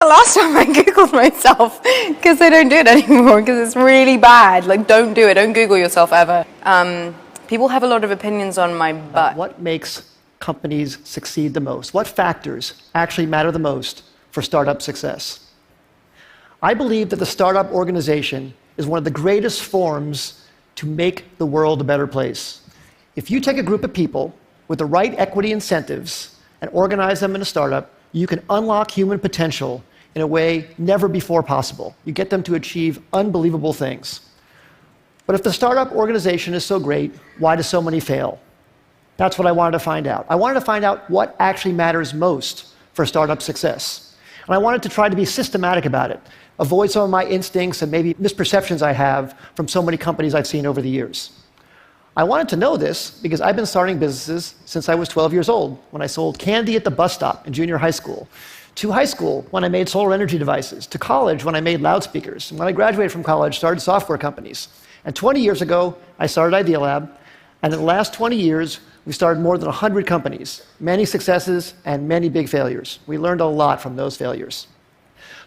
The last time I Googled myself, because I don't do it anymore, because it's really bad. Like, don't do it. Don't Google yourself ever. People have a lot of opinions on my butt. What makes companies succeed the most? What factors actually matter the most for startup success? I believe that the startup organization is one of the greatest forms to make the world a better place. If you take a group of people with the right equity incentives and organize them in a startup, you can unlock human potential in a way never before possible. You get them to achieve unbelievable things. But if the startup organization is so great, why do so many fail? That's what I wanted to find out. I wanted to find out what actually matters most for startup success. And I wanted to try to be systematic about it, avoid some of my instincts and maybe misperceptions I have from so many companies I've seen over the years. I wanted to know this because I've been starting businesses since I was 12 years old, when I sold candy at the bus stop in junior high school, to high school when I made solar energy devices, to college when I made loudspeakers, and when I graduated from college, started software companies. And 20 years ago, I started Idea Lab, and in the last 20 years, we started more than 100 companies, many successes and many big failures. We learned a lot from those failures.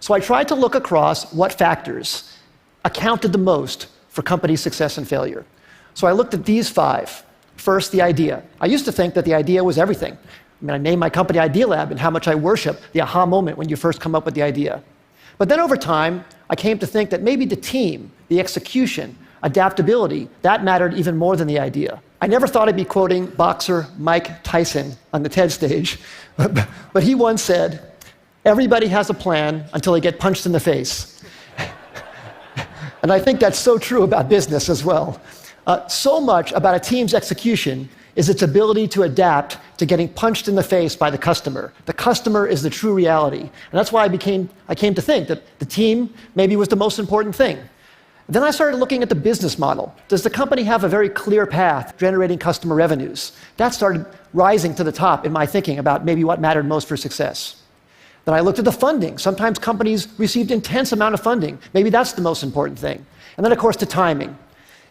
So I tried to look across what factors accounted the most for company success and failure. So I looked at these 5. First, the idea. I used to think that the idea was everything. I named my company Idea Lab, and how much I worship the aha moment when you first come up with the idea. But then over time, I came to think that maybe the team, the execution, adaptability, that mattered even more than the idea. I never thought I'd be quoting boxer Mike Tyson on the TED stage, but he once said, "Everybody has a plan until they get punched in the face." And I think that's so true about business as well. So much about a team's execution is its ability to adapt to getting punched in the face by the customer. The customer is the true reality. And that's why I came to think that the team maybe was the most important thing. Then I started looking at the business model. Does the company have a very clear path generating customer revenues? That started rising to the top in my thinking about maybe what mattered most for success. Then I looked at the funding. Sometimes companies received intense amount of funding. Maybe that's the most important thing. And then, of course, the timing.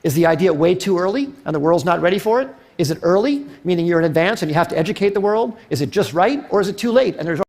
Is the idea way too early and the world's not ready for it? Is it early, meaning you're in advance and you have to educate the world? Is it just right, or is it too late and there's